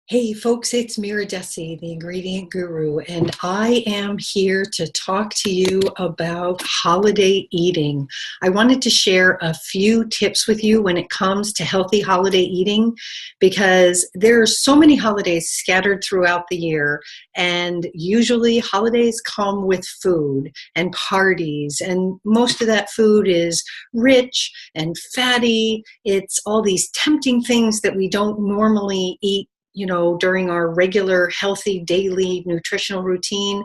Hey folks, it's Mira Dessy, the ingredient guru, and I am here to talk to you about holiday eating. I wanted to share a few tips with you when it comes to healthy holiday eating because there are so many holidays scattered throughout the year, and usually holidays come with food and parties, and most of that food is rich and fatty. It's all these tempting things that we don't normally eat during our regular healthy daily nutritional routine.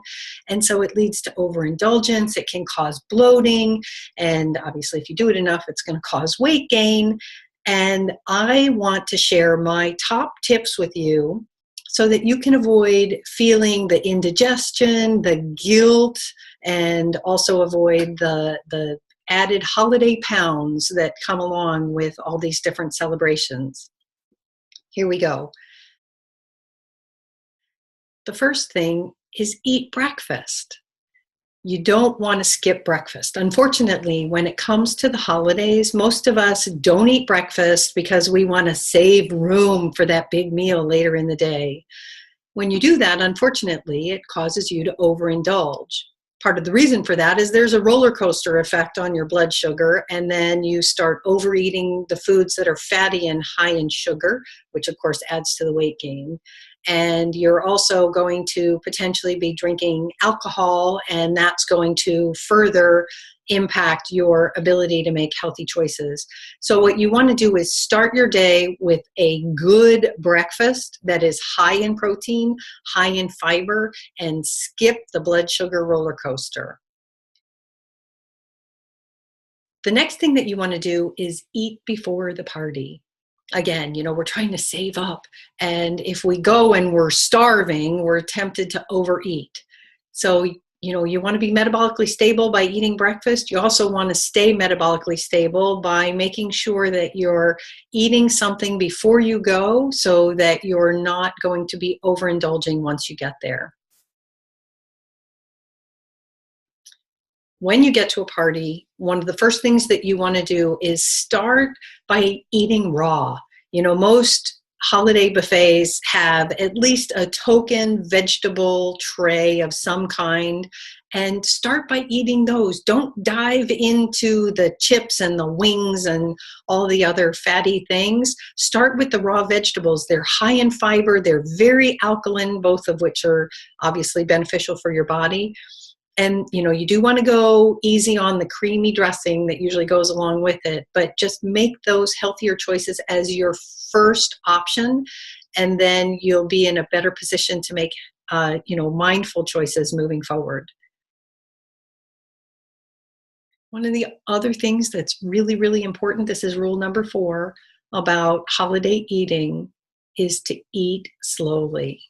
And so it leads to overindulgence. It can cause bloating. And obviously, if you do it enough, it's going to cause weight gain. And I want to share my top tips with you so that you can avoid feeling the indigestion, the guilt, and also avoid the added holiday pounds that come along with all these different celebrations. Here we go. The first thing is eat breakfast. You don't want to skip breakfast. Unfortunately, when it comes to the holidays, most of us don't eat breakfast because we want to save room for that big meal later in the day. When you do that, unfortunately, it causes you to overindulge. Part of the reason for that is there's a roller coaster effect on your blood sugar, and then you start overeating the foods that are fatty and high in sugar, which of course adds to the weight gain. And you're also going to potentially be drinking alcohol, and that's going to further impact your ability to make healthy choices. So what you want to do is start your day with a good breakfast that is high in protein, high in fiber, and skip the blood sugar roller coaster. The next thing that you want to do is eat before the party. Again, we're trying to save up. And if we go and we're starving, we're tempted to overeat. So, you want to be metabolically stable by eating breakfast. You also want to stay metabolically stable by making sure that you're eating something before you go so that you're not going to be overindulging once you get there. When you get to a party, one of the first things that you want to do is start by eating raw. Most holiday buffets have at least a token vegetable tray of some kind, and start by eating those. Don't dive into the chips and the wings and all the other fatty things. Start with the raw vegetables. They're high in fiber, they're very alkaline, both of which are obviously beneficial for your body. And, you do want to go easy on the creamy dressing that usually goes along with it, but just make those healthier choices as your first option. And then you'll be in a better position to make, mindful choices moving forward. One of the other things that's really, really important, this is rule number 4 about holiday eating, is to eat slowly.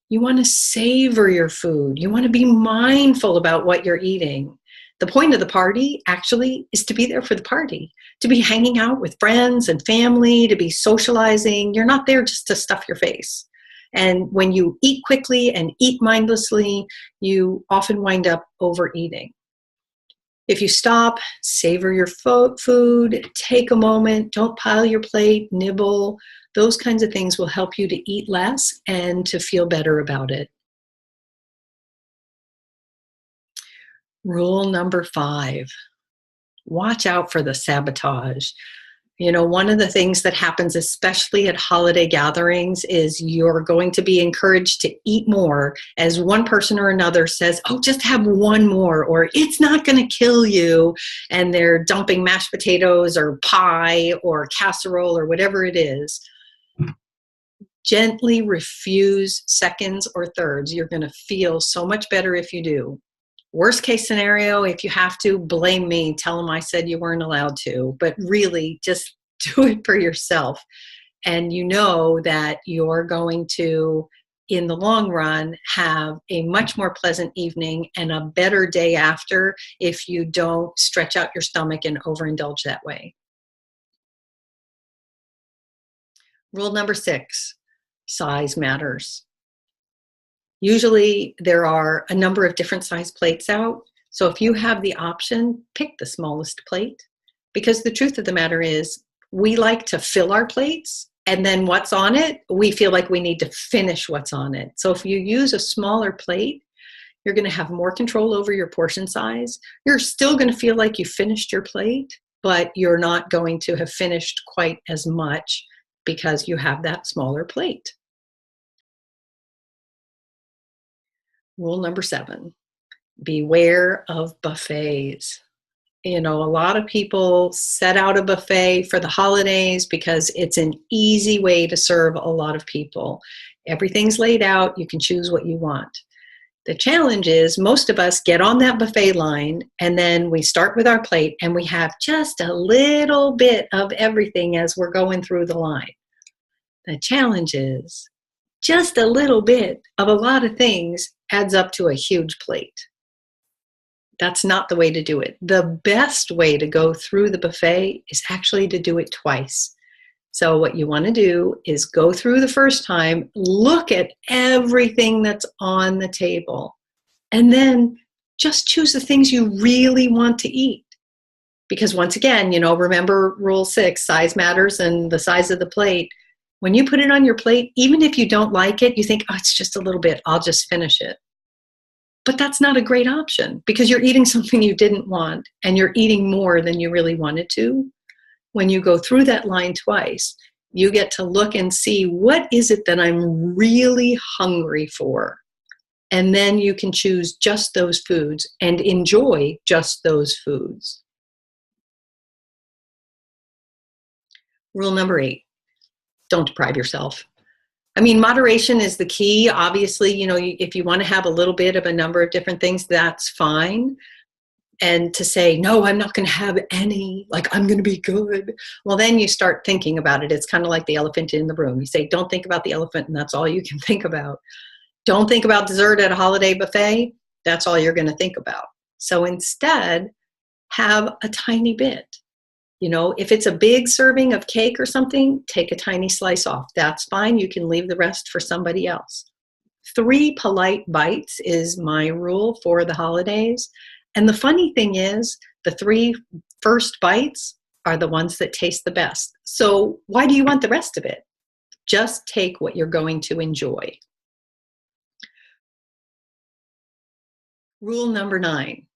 You want to savor your food. You want to be mindful about what you're eating. The point of the party actually is to be there for the party, to be hanging out with friends and family, to be socializing. You're not there just to stuff your face. And when you eat quickly and eat mindlessly, you often wind up overeating. If you stop, savor your food, take a moment, don't pile your plate, nibble. Those kinds of things will help you to eat less and to feel better about it. Rule number 5, watch out for the sabotage. One of the things that happens, especially at holiday gatherings, is you're going to be encouraged to eat more as one person or another says, oh, just have one more, or it's not going to kill you. And they're dumping mashed potatoes or pie or casserole or whatever it is. Gently refuse seconds or thirds. You're going to feel so much better if you do. Worst case scenario, if you have to, blame me. Tell them I said you weren't allowed to. But really, just do it for yourself. And you know that you're going to, in the long run, have a much more pleasant evening and a better day after if you don't stretch out your stomach and overindulge that way. Rule number 6, size matters. Usually there are a number of different size plates out. So if you have the option, pick the smallest plate, because the truth of the matter is we like to fill our plates, And then what's on it, we feel like we need to finish what's on it. So if you use a smaller plate, you're going to have more control over your portion size. You're still going to feel like you finished your plate, but you're not going to have finished quite as much because you have that smaller plate. Rule number 7, beware of buffets. You know, a lot of people set out a buffet for the holidays because it's an easy way to serve a lot of people. Everything's laid out. You can choose what you want. The challenge is most of us get on that buffet line and then we start with our plate and we have just a little bit of everything as we're going through the line. The challenge is just a little bit of a lot of things adds up to a huge plate. That's not the way to do it. The best way to go through the buffet is actually to do it twice. So what you want to do is go through the first time, look at everything that's on the table, and then just choose the things you really want to eat. Because once again, you know, remember rule 6, size matters and the size of the plate. When you put it on your plate, even if you don't like it, you think, oh, it's just a little bit, I'll just finish it. But that's not a great option because you're eating something you didn't want and you're eating more than you really wanted to. When you go through that line twice, you get to look and see what is it that I'm really hungry for. And then you can choose just those foods and enjoy just those foods. Rule number 8, don't deprive yourself. I mean, moderation is the key. Obviously, you know, if you want to have a little bit of a number of different things, that's fine. And to say, no, I'm not going to have any, like I'm going to be good. Well, then you start thinking about it. It's kind of like the elephant in the room. You say, don't think about the elephant, and that's all you can think about. Don't think about dessert at a holiday buffet. That's all you're going to think about. So instead, have a tiny bit. You know, if it's a big serving of cake or something, take a tiny slice off. That's fine. You can leave the rest for somebody else. 3 polite bites is my rule for the holidays. And the funny thing is, the 3 first bites are the ones that taste the best. So why do you want the rest of it? Just take what you're going to enjoy. Rule number 9.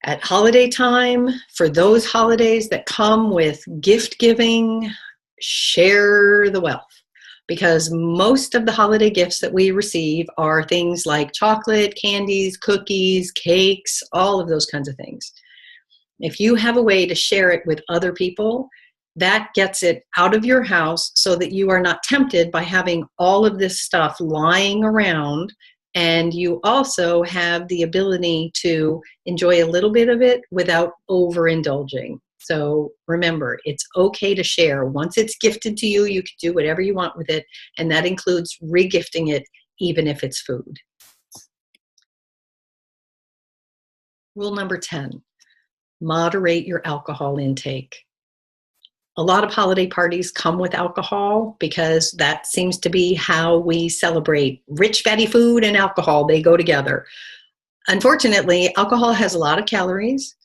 At holiday time, for those holidays that come with gift giving, share the wealth. Because most of the holiday gifts that we receive are things like chocolate, candies, cookies, cakes, all of those kinds of things. If you have a way to share it with other people, that gets it out of your house so that you are not tempted by having all of this stuff lying around. And you also have the ability to enjoy a little bit of it without overindulging. So remember, it's okay to share. Once it's gifted to you, you can do whatever you want with it. And that includes regifting it, even if it's food. Rule number 10, moderate your alcohol intake. A lot of holiday parties come with alcohol because that seems to be how we celebrate. Rich, fatty food and alcohol, they go together. Unfortunately, alcohol has a lot of calories.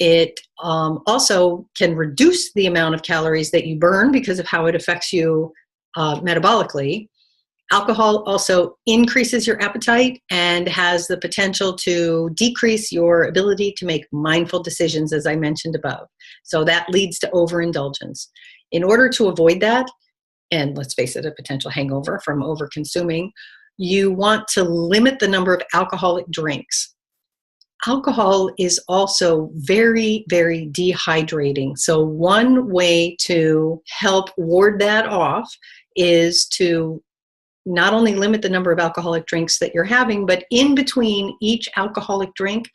It also can reduce the amount of calories that you burn because of how it affects you metabolically. Alcohol also increases your appetite and has the potential to decrease your ability to make mindful decisions, as I mentioned above. So that leads to overindulgence. In order to avoid that, and let's face it, a potential hangover from overconsuming, you want to limit the number of alcoholic drinks. Alcohol is also very, very dehydrating. So one way to help ward that off is to not only limit the number of alcoholic drinks that you're having, but in between each alcoholic drink,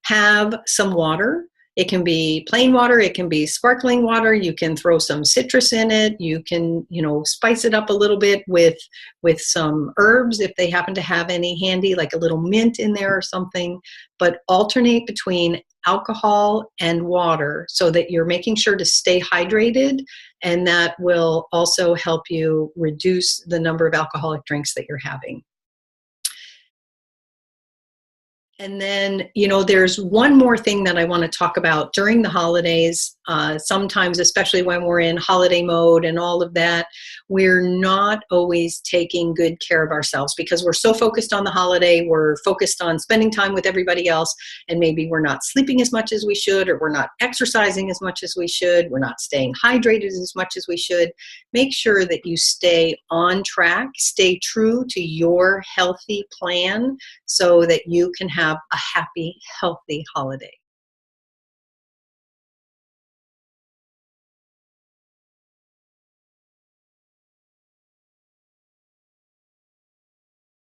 have some water. It can be plain water. It can be sparkling water. You can throw some citrus in it. You can, spice it up a little bit with some herbs if they happen to have any handy, like a little mint in there or something. But alternate between alcohol and water so that you're making sure to stay hydrated, and that will also help you reduce the number of alcoholic drinks that you're having. And then, there's one more thing that I want to talk about during the holidays. Sometimes, especially when we're in holiday mode and all of that, we're not always taking good care of ourselves because we're so focused on the holiday. We're focused on spending time with everybody else, and maybe we're not sleeping as much as we should, or we're not exercising as much as we should. We're not staying hydrated as much as we should. Make sure that you stay on track, stay true to your healthy plan so that you can have a happy, healthy holiday.